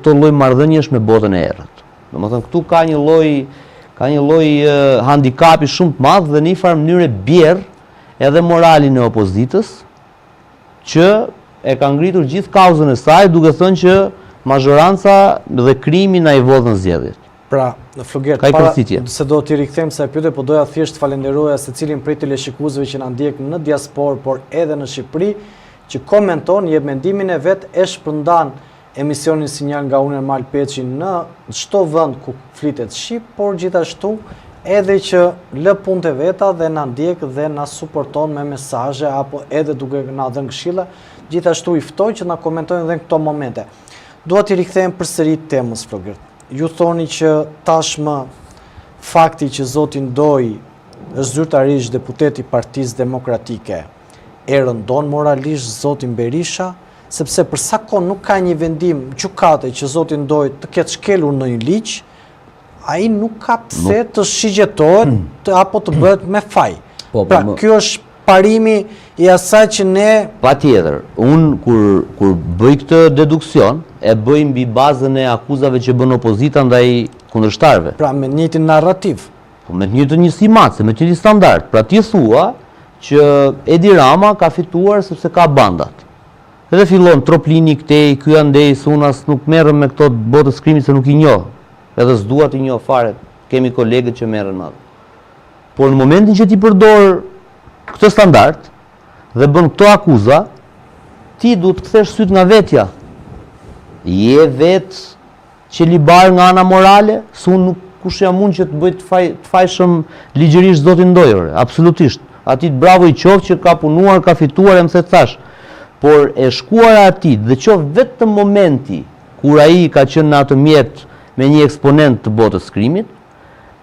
këto lloj marrëdhëniesh me botën e errët. Domethënë këtu ka një lloj handikapi shumë të madh dhe në një farë mënyrë bjerr edhe moralin e opozitës, që e ka ngritur gjithë kauzën e saj, duke thënë që mazhoranca dhe krimi na i vodhën zgjedhjet. Pra, në Flugert, para se do t'i rikthejmë se pyetje, po doja thjesht falenderoja secilin prej teleshikuesve që na ndjek në diasporë, por edhe në Shqipëri, që komenton, jep mendimin e vet, e shpërndan emisionin Sinjal nga unë Ermal Peçi në çdo vend ku flitet shqip, por gjithashtu edhe që lë punët e veta dhe na ndjek dhe na suporton me mesazhe apo edhe duke na dhënë këshilla, gjithashtu i ftoj që na komentojnë edhe në këto momente. Dua t'i rikthejmë përsëri temës, Flugert. Ju thoni që tashmë fakti që zoti Ndoj është zyrtarisht deputeti i Partisë Demokratike e rëndon moralisht zotin Berisha, sepse për sa kohë nuk ka një vendim gjykate që zoti Ndoj të ketë shkelur në një ligj, ai nuk ka pse të shigjetohet apo të bëhet me faj. Pra, kjo është parimi i asaj që ne... Patjetër, unë kur bëj këtë deduksion, e bëj mbi bazën e akuzave që bën opozita ndaj kundërshtarëve. Pra, me njëjtin narrativ. Me njëjtin njësimatse, me njëjtin standard. Pra, ti thua që Edi Rama ka fituar sepse ka bandat. Edhe fillon troplini këtej, ky andej, sunas nuk merrem me këto botës krimit se nuk i njoh. Edhe s'dua të njoh fare, kemi kolegët që merren me ato. Por në momentin që ti përdor këtë standard dhe bën këto akuza, ti duhet të kthesh syt nga vetja. Je vetë që libar nga ana morale, nuk kush jam unë që të bëj të fajshëm ligjërisht zotin Ndoj, absolutisht. Ati të bravo i qoftë që ka punuar, ka fituar, e më se thash. Por e shkuara ati dhe qoftë vetëm momenti kur ai ka qenë në atë mjet me një eksponent të botës krimit,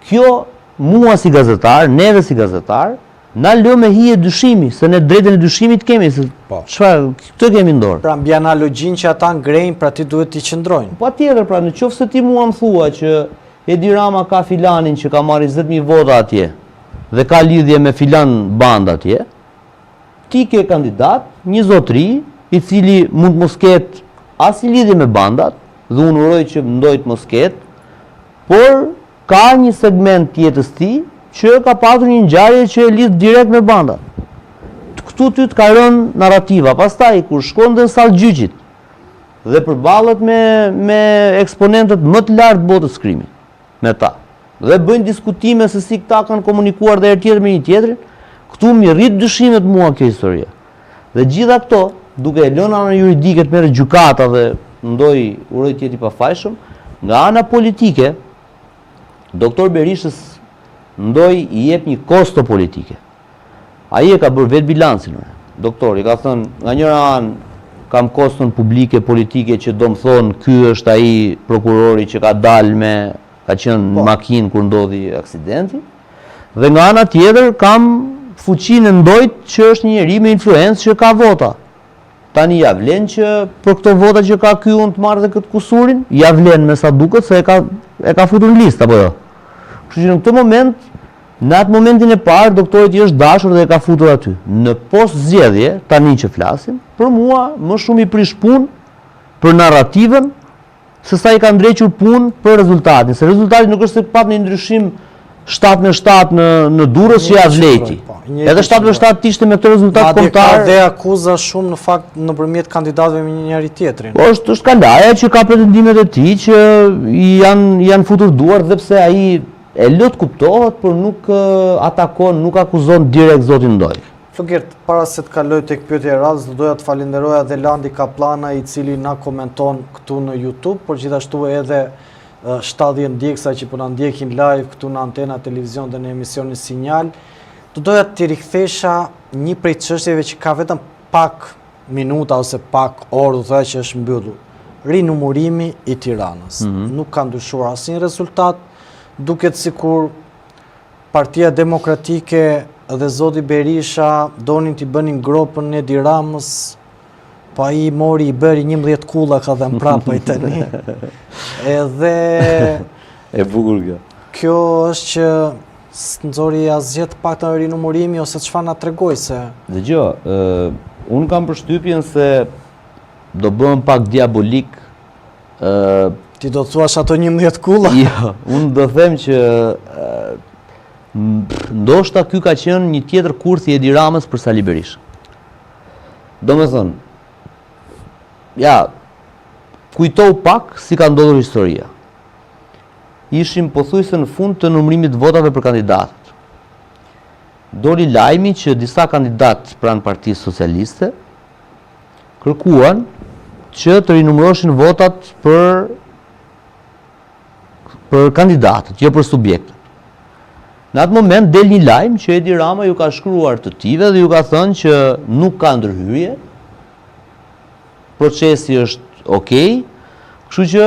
kjo mua si gazetar, neve si gazetar, na lë me hije dyshimi, se ne drejtën e dyshimit kemi, se çfarë këtë kemi në dorë. Pra mbi analogjin që ata ngrejnë, pra ti duhet t'i qëndrojnë. Patjetër, pra nëse ti mua më thua që Edi Rama ka filanin që ka marrë 20.000 vota atje dhe ka lidhje me filan band atje, ti ke kandidat, një zotëri, i cili mund mos ketë as i lidhje me bandat, dhe unë uroj që Ndojt mos ketë, por ka një segment tjetës ti që ka patur një ngjarje që e lidh direkt me bandat. Këtu ty të ka rënë narrativa. Pastaj, kur shkon dhe në sallë gjyqit dhe përballet me eksponentët më të lartë botës krimit, me ta, dhe bëjnë diskutime se si këta kanë komunikuar dhe tjetër me një tjetrin, këtu mi rrit dyshimet mua kjo historia. Dhe gjitha këto, duke e lënë ana juridike të merret gjykata dhe Ndoj uroj të jetë i pafajshëm, nga ana politike, doktor Berishës Ndoj i jep një kosto politike. Ai e ka bërë vetë bilancin. Doktori ka thënë, nga njëra anë kam koston publike politike që do më thonë ky është ai prokurori që ka dalë me, ka qenë në makinë kur ndodhi aksidenti, dhe nga ana tjetër kam fuqinë e Ndojt që është një njeri me influencë që ka vota. Tani ja vlen që për këto vota që ka ky unë të marrë dhe këtë kusurin, ja vlen me sa duket se e ka futur në listë apo jo. Kështu që në këtë moment, në atë momentin e parë, doktorit i është dashur dhe e ka futur aty. Në post zgjedhje, tani që flasim, për mua më shumë i prish punë për narrativën, se sa i ka ndrequr punë për rezultatin. Se rezultati nuk është se pat një ndryshim 7-7 në Durrës që ja vleti. Edhe 7-7 ishte me këtë rezultat kombëtar. Ka dhe akuza shumë në fakt nëpërmjet kandidatëve me njëri tjetrin. Po është kalaja që ka pretendimet e tij që janë futur duar dhe pse ai e lot kuptohet, por nuk atakon, nuk akuzon direkt zotin Ndoj. Flugert, para se të kaloj tek pyetja e radhës, do doja të falenderoja dhe Landi Kaplana, i cili na komenton këtu në YouTube, por gjithashtu edhe 70 ndjekësa që po na ndjekin live këtu në Antena Televizion dhe në emisionin Sinjal. Do doja të rikthesha një prej çështjeve që ka vetëm pak minuta ose pak orë, do thoya që është mbyllur. Rinumërimi i Tiranës. Nuk ka ndryshuar asnjë rezultat. Duket sikur Partia Demokratike dhe zoti Berisha donin t'i bënin gropën e Edi Ramës, pa i mori i bëri 11 kulla ka dhe mprapa i tani. Edhe... E bukur kjo. Kjo është që s'nxori asgjë pak të rinumërimi ose çfarë na tregoj se... Dëgjoj, unë kam përshtypjen se do bëhem pak diabolik Ti do të thuash ato 11 kulla? Jo, unë do them që ndoshta ky ka qenë një tjetër kurth i Edi Ramës për Sali Berishën. Do me thënë, ja, kujtoj pak si ka ndodhur historia. Ishim pothuajse në fund të numërimit votave për kandidatët. Doli lajmi që disa kandidatë pranë Partisë Socialiste kërkuan që të rinumëroshin votat për kandidatët, jo për subjektët. Në atë moment del një lajm që Edi Rama ju ka shkruar të tive dhe ju ka thënë që nuk ka ndërhyrje, procesi është okej, kështu që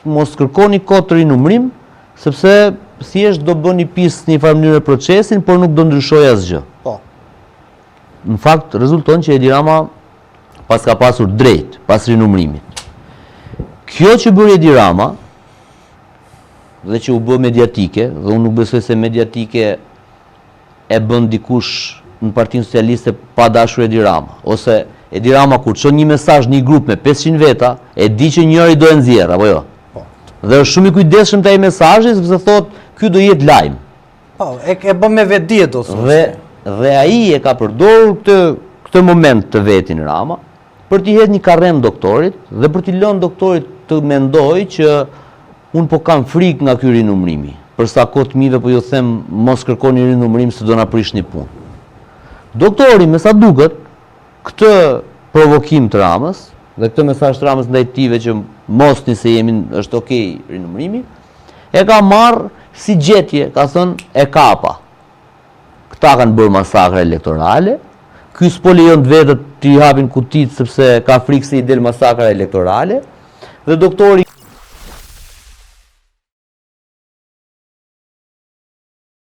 mos kërkoni kohë të rinumërim, sepse thjesht do bëni pis në një farë mënyrë procesin, por nuk do ndryshojë asgjë. Po. Në fakt rezulton që Edi Rama pas ka pasur drejt pas rinumërimit. Kjo që bëri Edi Rama dhe që u bë mediatike, dhe unë nuk besoj se mediatike e bën dikush në Partinë Socialiste pa dashur Edi Rama, ose Edi Rama kur çon një mesazh në një grup me 500 veta, e di që njëri do e nxjerrë, apo jo? Po. Dhe është shumë i kujdesshëm te ai mesazhi, sepse thotë ky do jetë lajm. Po, e bën me vetdije do thotë. Dhe ai e ka përdorur këtë moment të vetin Rama për t'i hedhur një karrem doktorit dhe për t'i lënë doktorit të mendojë që unë po kam frikë nga ky rinumërimi. Për sa kohë të mive po ju them mos kërkoni rinumërim se do na prishni punë. Doktori me sa duket këtë provokim të Ramës dhe këtë mesazh të Ramës ndaj tive që mosni se është okej rinumërimi, e ka marrë si gjetje, ka thënë e kapa. Këta kanë bërë masakre elektorale, ky s'po lejon të vetët t'i hapin kutit sepse ka frikë se i del masakra elektorale, dhe doktori